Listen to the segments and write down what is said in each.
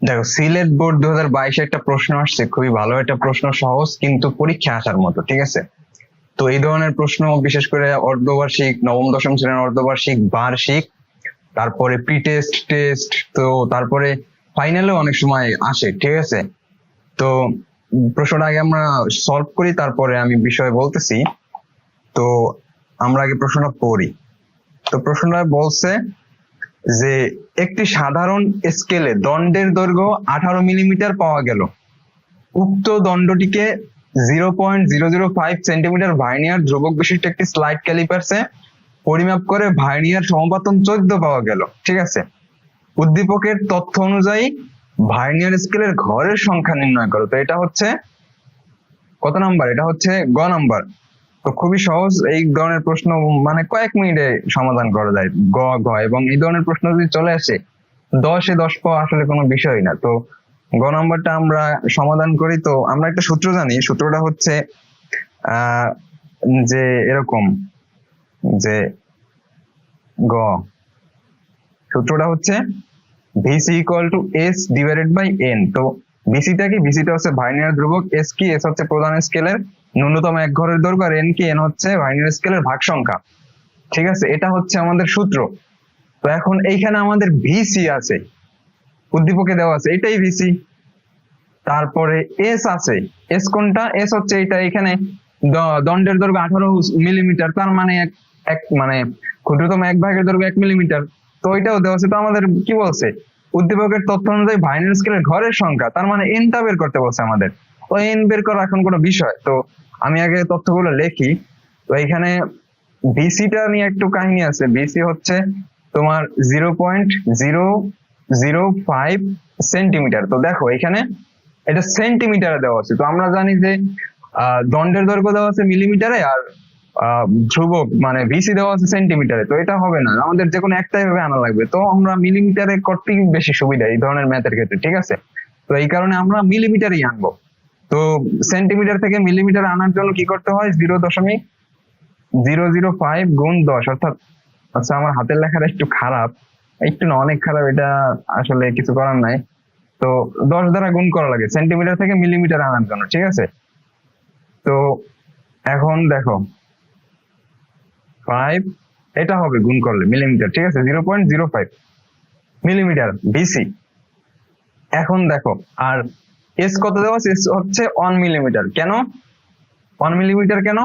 দেখো, সিলেট বোর্ড 2022 একটা প্রশ্ন আসছে, খুবই ভালো একটা প্রশ্ন, সহজ কিন্তু পরীক্ষা আসার মতো, ঠিক আছে। তো এই ধরনের প্রশ্ন বিশেষ করে অর্ধবার্ষিক, নবম দশম শ্রেণীর অর্ধবার্ষিক, বার্ষিক, তারপরে প্রি টেস্ট, টেস্ট, তো তারপরে ফাইনালেও অনেক সময় আসে, ঠিক আছে। তো প্রশ্নটা আগে আমরা সলভ করি, তারপরে আমি বিষয় বলতেছি। তো আমরা আগে প্রশ্নটা পড়ি। তো প্রশ্নটা বলছে যে একটি সাধারণ স্কেলে দণ্ডের দৈর্ঘ্য 18 মিলিমিটার পাওয়া গেল। উক্ত দণ্ডটিকে 0.005 সেন্টিমিটার ভার্নিয়ার ধ্রুবক বিশিষ্ট একটি স্লাইড ক্যালিপার্সে পরিমাপ করে ভার্নিয়ার সমপাতন 14 পাওয়া গেল, ঠিক আছে। উদ্দীপকের তথ্য অনুযায়ী ভার্নিয়ার স্কেলের ঘরের সংখ্যা নির্ণয় করো। তো এটা হচ্ছে কত নাম্বার? এটা হচ্ছে গ নাম্বার। তো খুবই সহজ, এই ধরনের প্রশ্ন মানে কয়েক মিনিটে সমাধান করা যায়, গ ঘ। এবং এই ধরনের প্রশ্ন যদি চলে আসে 10-এ 10 পাওয়া আসলে কোনো বিষয় না। তো গ নাম্বারটা আমরা সমাধান করি। তো আমরা একটা সূত্র জানি, সূত্রটা হচ্ছে যে এরকম, যে গ সূত্রটা হচ্ছে VC equal to S divided by N. তো ভিসিটা কি? ভিসিটা হচ্ছে ভার্নিয়ার ধ্রুবক, এস কি? এস হচ্ছে প্রধান স্কেলের ন্যূনতম এক ঘরের দৈর্ঘ্য, আর এন কি? এন হচ্ছে ভার্নিয়ার স্কেলের ভাগ সংখ্যা, ঠিক আছে। এটা হচ্ছে আমাদের সূত্র। তো এখন এইখানে আমাদের ভিসি আছে, উদ্দীপকে দেওয়া আছে, এটাই ভিসি। তারপরে এস আছে, এস কোনটা? এস হচ্ছে এটা, এখানে দণ্ডের দৈর্ঘ্য 18 মিলিমিটার, তার মানে এক মানে ক্ষুদ্রতম এক ভাগের দৈর্ঘ্য 1 মিলিমিটার। তো এটাও দেওয়া আছে। তো আমাদের কি বলছে? উদ্দীপকের তথ্য অনুযায়ী ভার্নিয়ার স্কেলের ঘরের সংখ্যা, তার মানে এনটা বের করতে বলছে আমাদের। তো এন বের করা এখন কোনো বিষয়? তো আমি আগে তথ্যগুলো লিখি। তো এখানে বিসিটা নিয়ে একটু কাহিনী আছে। বিসি হচ্ছে তোমার 0.005 সেন্টিমিটার। তো দেখো এখানে এটা সেন্টিমিটারে দেওয়া আছে। তো আমরা জানি যে দণ্ডের দৈর্ঘ্য দেওয়া আছে মিলিমিটারে, আর ধ্রুবক মানে ভিসি দেওয়া আছে সেন্টিমিটারে। তো এটা হবে না, আমাদের যে কোনো একটাই ভাবে আনা লাগবে। তো আমরা মিলিমিটারে করতেই বেশি সুবিধা এই ধরনের ম্যাথের ক্ষেত্রে, ঠিক আছে। তো এই কারণে আমরা মিলিমিটারই আনবো। তো সেন্টিমিটার থেকে মিলিমিটার আনার জন্য কি করতে হয়? 0.005 গুণ 10, অর্থাৎ, আচ্ছা আমার হাতের লেখাটা একটু খারাপ, একটু না অনেক খারাপ, এটা আসলে কিছু করার নাই। তো 10 দ্বারা গুণ করা লাগে সেন্টিমিটার থেকে মিলিমিটার আনার জন্য, ঠিক আছে। তো এখন দেখো 5 এটা হবে গুণ করলে মিলিমিটার, ঠিক আছে। 0.05 মিলিমিটার বিসি। এখন দেখো, আর এস কত দেওয়া আছে? এস হচ্ছে 1 মিলিমিটার। কেন 1 মিলিমিটার? কেন?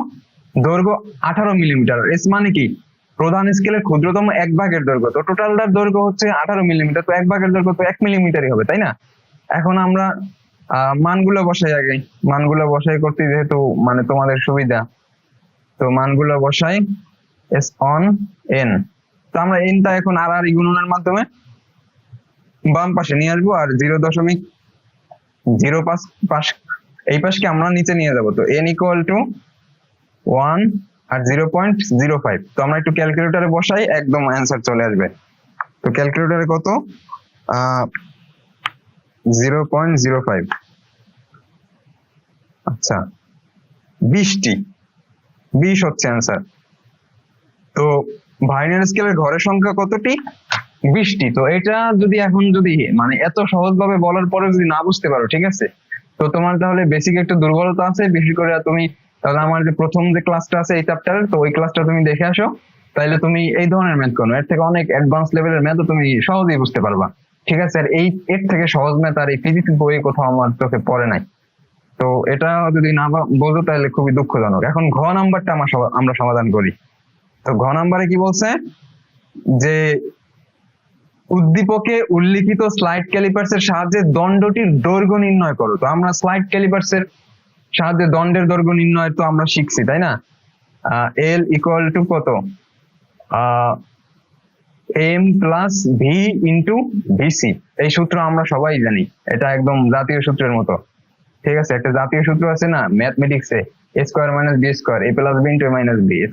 দৈর্ঘ্য 18 মিলিমিটার। এস মানে কি? প্রধান স্কেলের ক্ষুদ্রতম এক ভাগের দৈর্ঘ্য। তো টোটালটার দৈর্ঘ্য হচ্ছে 18 মিলিমিটার, তো এক ভাগের দৈর্ঘ্য তো 1 মিলিমিটারই হবে, তাই না? এখন আমরা মানগুলো বসাই আগে। মানগুলো বসাই করতে যেহেতু মানে তোমাদের সুবিধা, তো মানগুলো বসাই। S on an. তো আমরা এনটা এখন আর আর গুণনের মাধ্যমে বাম পাশে নিয়ে আসবো, আর 0.05 এই পাশকে আমরা নিচে নিয়ে যাবো। তো এন ইকুয়াল টু 1 আর 0.05। তো আমরা একটু ক্যালকুলেটরে বসাই, একদম অ্যান্সার চলে আসবে। তো ক্যালকুলেটরে কত? 0.05, আচ্ছা 20 হচ্ছে অ্যান্সার। তো ভার্নিয়ার স্কেলের ঘরের সংখ্যা কতটি? 20টি। তো এটা যদি এখন যদি মানে এত সহজ ভাবে বলার পরে যদি না বুঝতে পারো, ঠিক আছে, তো তোমার তাহলে বেসিক একটা দুর্বলতা আছে। বিশেষ করে তুমি তাহলে আমার যে প্রথম যে ক্লাসটা আছে এই চ্যাপ্টারের, তো ওই ক্লাসটা তুমি দেখে আসো, তাইলে তুমি এই ধরনের ম্যাথ করো, এর থেকে অনেক অ্যাডভান্স লেভেলের ম্যাথও তুমি সহজেই বুঝতে পারবা, ঠিক আছে। আর এর থেকে সহজ ম্যাথ আর এই ফিজিক্স বইয়ে কোথাও আমার চোখে পড়ে নাই। তো এটা যদি না বোঝো তাহলে খুবই দুঃখজনক। এখন ঘ নাম্বারটা আমরা সমাধান করি। তো ঘ নাম্বারে কি বলছে? যে উদ্দীপকে উল্লিখিত স্লাইড ক্যালিপার্সের সাহায্যে দণ্ডটির দৈর্ঘ্য নির্ণয় করো। তো আমরা স্লাইড ক্যালিপার্সের সাহায্যে দণ্ডের দৈর্ঘ্য নির্ণয় তো আমরা শিখছি, তাই না? এল ইকুয়াল টু কত? M plus V into VC. এই সূত্র আমরা সবাই জানি, এটা একদম জাতীয় সূত্রের মতো, ঠিক আছে। একটা জাতীয় সূত্র আছে না ম্যাথমেটিক্সে, A square minus B square A plus B into A minus B, A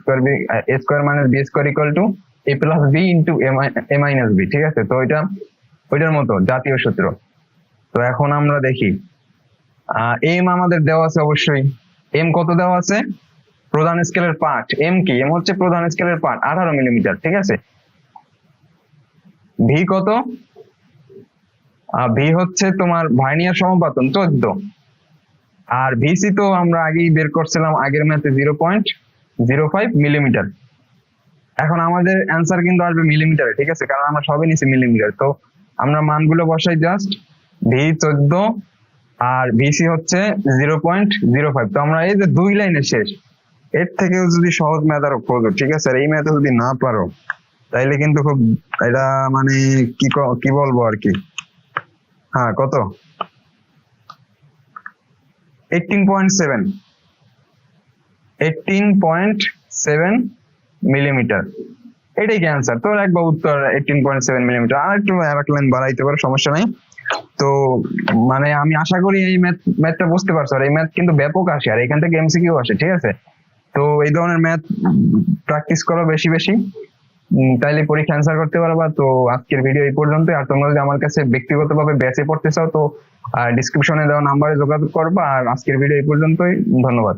square minus B square equal to A plus B into A minus B, ঠিক আছে। তো ওইটার মতো জাতীয় সূত্র। তো এখন আমরা দেখি, এম আমাদের দেওয়া আছে অবশ্যই। এম কত দেওয়া আছে? প্রধান স্কেলের পার্ট। এম কি? এম হচ্ছে প্রধান স্কেলের পার্ট, 18 মিলিমিটার, ঠিক আছে। ভি কত? ভি হচ্ছে তোমার ভার্নিয়ার সমাপতন 14, আর ভিসি তো আমরা আগেই বের করছিলাম আগের ম্যাথে 0.05 মিলিমিটার। এখন আমাদের অ্যান্সার কিন্তু আসবে মিলিমিটারে, ঠিক আছে, কারণ আমরা সবই নিছি মিলিমিটার। তো আমরা মানগুলো বসাই জাস্ট, ভি 14 আর ভিসি হচ্ছে 0.05। তো আমরা এই যে 2 লাইনে শেষ, এর থেকেও যদি সহজ ম্যাথ আরো খোঁজো, ঠিক আছে, আর এই ম্যাথে যদি না পারো তাইলে কিন্তু খুব এটা মানে কি বলবো আর কি। হ্যাঁ, কত 18.7 মিলিমিটার, এটাই কি অ্যান্সার? তো একবার উত্তর 18.7 মিলিমিটার। আর একটু এক লাইন বাড়াইতে পারো, সমস্যা নাই। তো মানে আমি আশা করি এই ম্যাথটা বুঝতে পারছো। আর এই ম্যাথ কিন্তু ব্যাপক আসে, আর এখান থেকে এমসিকিউ আসে, ঠিক আছে। তো এই ধরনের ম্যাথ প্র্যাকটিস করো বেশি বেশি, তাইলে পরীক্ষা অ্যান্সার করতে পারবা। তো আজকের ভিডিও এই পর্যন্ত। আর তোমরা যদি আমার কাছে ব্যক্তিগতভাবে ব্যাচে পড়তে চাও তো ডিসক্রিপশনে দেওয়া নাম্বারে যোগাযোগ করবা। আর আজকের ভিডিও এই পর্যন্তই, ধন্যবাদ।